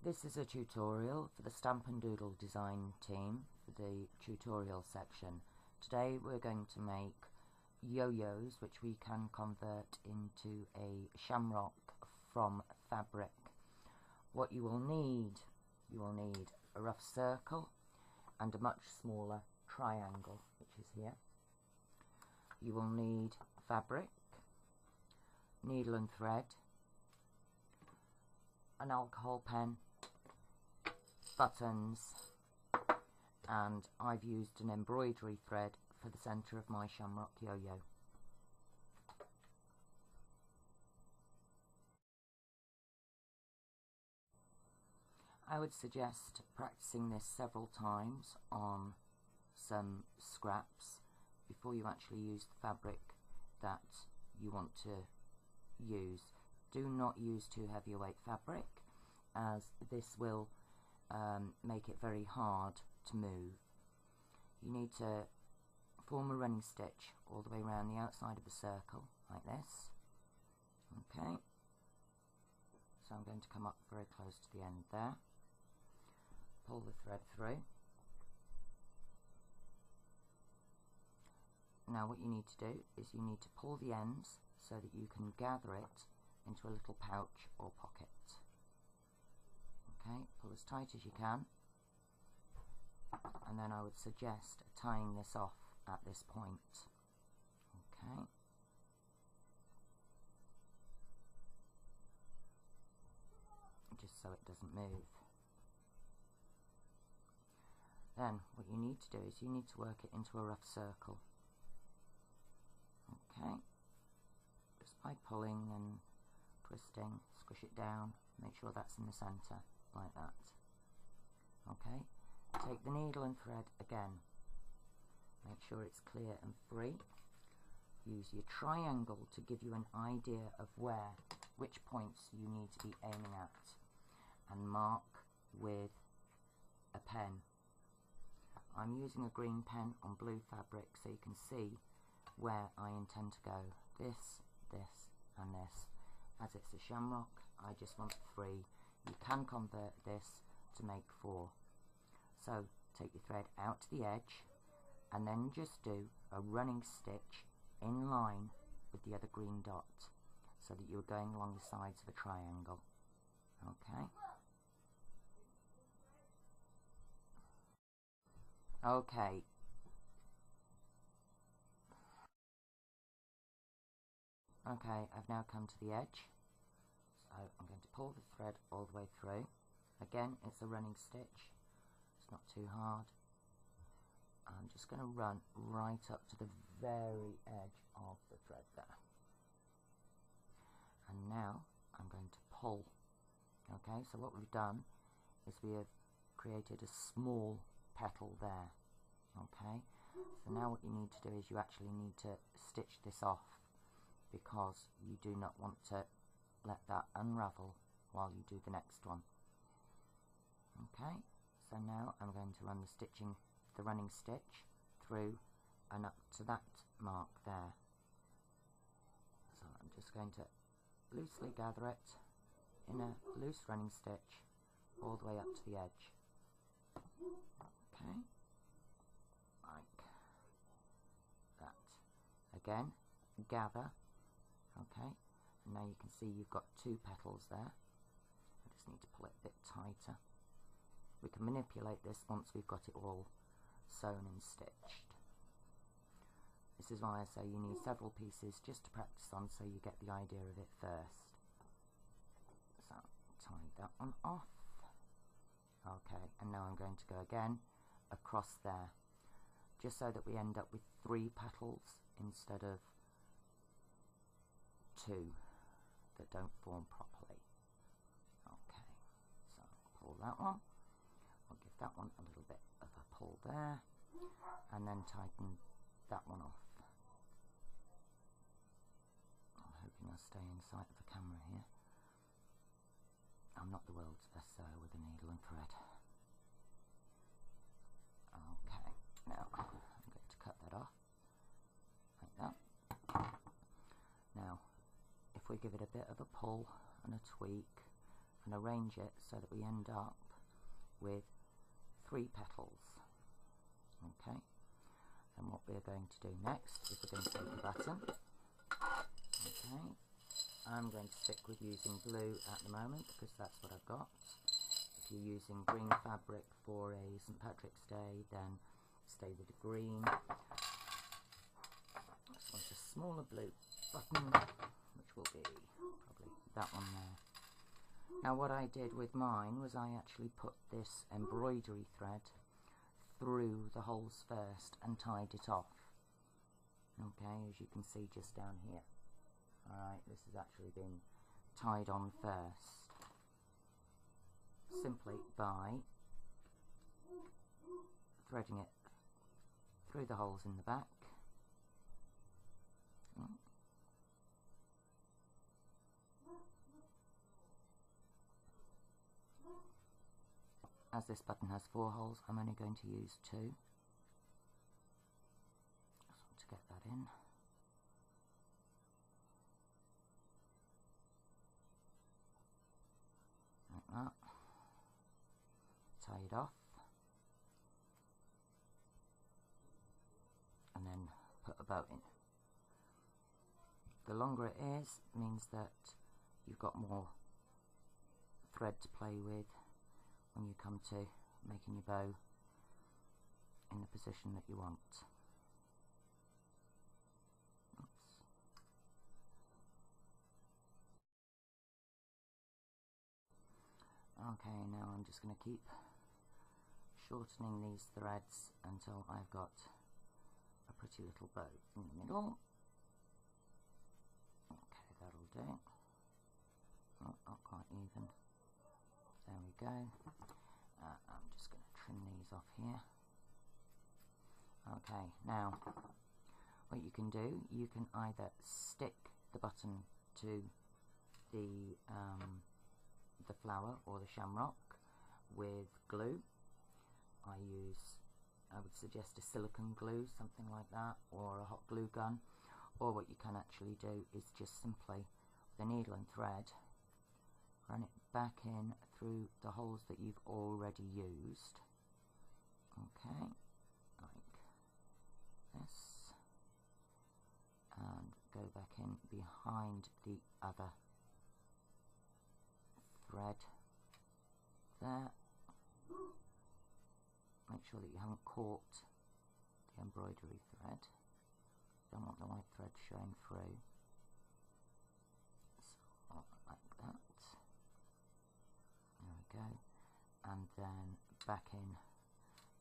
This is a tutorial for the Stamp and Doodle design team for the tutorial section. Today we're going to make yo-yos which we can convert into a shamrock from fabric. What you will need a rough circle and a much smaller triangle, which is here. You will need fabric, needle and thread, an alcohol pen, buttons, and I've used an embroidery thread for the centre of my shamrock yo-yo. I would suggest practicing this several times on some scraps before you actually use the fabric that you want to use. Do not use too heavy a weight fabric, as this will make it very hard to move. You need to form a running stitch all the way around the outside of the circle like this. Okay, so I'm going to come up very close to the end there, pull the thread through. Now what you need to do is you need to pull the ends so that you can gather it into a little pouch or pocket. Okay, pull as tight as you can, and then I would suggest tying this off at this point. Okay, just so it doesn't move. Then what you need to do is you need to work it into a rough circle. Okay, just by pulling and twisting, squish it down, make sure that's in the centre, like that. Okay, take the needle and thread again, make sure it's clear and free. Use your triangle to give you an idea of which points you need to be aiming at, and mark with a pen. I'm using a green pen on blue fabric so you can see where I intend to go. This, and this. As it's a shamrock, I just want 3. You can convert this to make 4. So take your thread out to the edge and then just do a running stitch in line with the other green dot so that you're going along the sides of a triangle. Okay. Okay. Okay, I've now come to the edge, so I'm going to pull the thread all the way through. Again, it's a running stitch, it's not too hard. I'm just going to run right up to the very edge of the thread there. And now I'm going to pull. Okay, so what we've done is we have created a small petal there. Okay, so now what you need to do is you actually need to stitch this off, because you do not want to let that unravel while you do the next one. Okay, so now I'm going to run the running stitch through and up to that mark there. So I'm just going to loosely gather it in a loose running stitch all the way up to the edge. Okay, like that. Again, gather. Okay, and now you can see you've got 2 petals there. I just need to pull it a bit tighter. We can manipulate this once we've got it all sewn and stitched. This is why I say you need several pieces just to practice on, so you get the idea of it first. So, tie that one off. Okay, and now I'm going to go again across there, just so that we end up with 3 petals instead of 2 that don't form properly. Okay, so pull that one. I'll give that one a little bit of a pull there, and then tighten that one off. I'm hoping I'll stay in sight of the camera here. I'm not the world's best sewer with a needle and thread. Okay, now I'm going to cut that off like that. Now if we give it a bit of a pull and a tweak and arrange it so that we end up with 3 petals. Okay, and what we're going to do next is we're going to take the button. Okay, I'm going to stick with using blue at the moment because that's what I've got. If you're using green fabric for a St. Patrick's Day, then stay with the green. I just want a smaller blue button, which will be probably that one there. Now what I did with mine was I actually put this embroidery thread through the holes first and tied it off. Okay, as you can see just down here. Alright, this has actually been tied on first, simply by threading it through the holes in the back. As this button has 4 holes, I'm only going to use 2. Just want to get that in. Like that. Tie it off. And then put a bow in. The longer it is means that you've got more thread to play with when you come to making your bow in the position that you want. Oops. Okay, now I'm just going to keep shortening these threads until I've got a pretty little bow in the middle. Okay, that'll do. Oh, not quite even. There we go. I'm just going to trim these off here. Okay, now what you can do, you can either stick the button to the flower or the shamrock with glue. I would suggest a silicone glue, something like that, or a hot glue gun. Or what you can actually do is just simply, with a needle and thread, run it back in through the holes that you've already used. Okay, like this, and go back in behind the other thread there. Make sure that you haven't caught the embroidery thread. Don't want the white thread showing through. So, like that. There we go. And then back in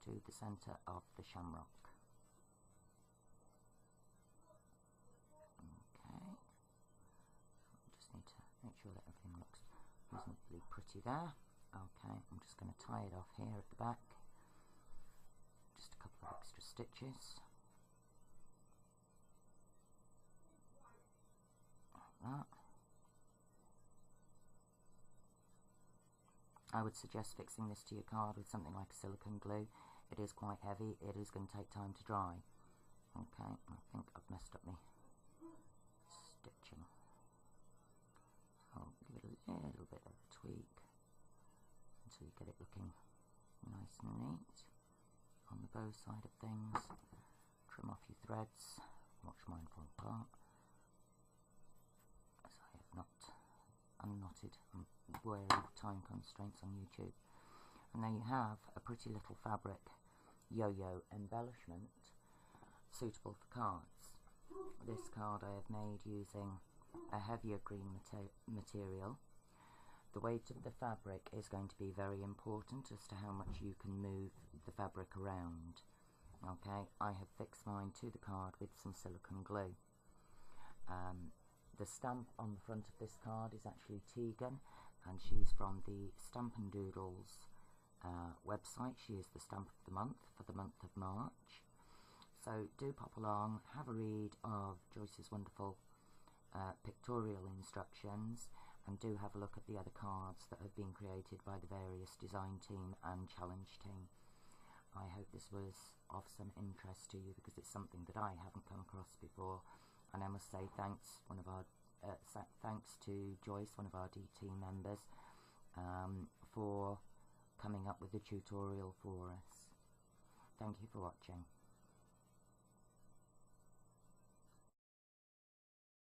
to the centre of the shamrock. Okay. Just need to make sure that everything looks reasonably pretty there. Okay, I'm just going to tie it off here at the back. Just a couple of extra stitches. Like that. I would suggest fixing this to your card with something like silicone glue. It is quite heavy, it is going to take time to dry. Okay, I think I've messed up my stitching. I'll give it a little bit of a tweak until you get it looking nice and neat. On the bow side of things, trim off your threads, watch mine fall apart, as I have not unknotted. I'm wary of time constraints on YouTube. And there you have a pretty little fabric yo-yo embellishment suitable for cards. This card I have made using a heavier green material. The weight of the fabric is going to be very important as to how much you can move the fabric around. Okay, I have fixed mine to the card with some silicone glue. The stamp on the front of this card is actually Tegan, and she's from the Stamp and Doodles website. She is the stamp of the month for the month of March. So do pop along, have a read of Joyce's wonderful pictorial instructions, and do have a look at the other cards that have been created by the various design team and challenge team. I hope this was of some interest to you because it's something that I haven't come across before, and I must say thanks to Joyce, one of our team members, for coming up with the tutorial for us. Thank you for watching.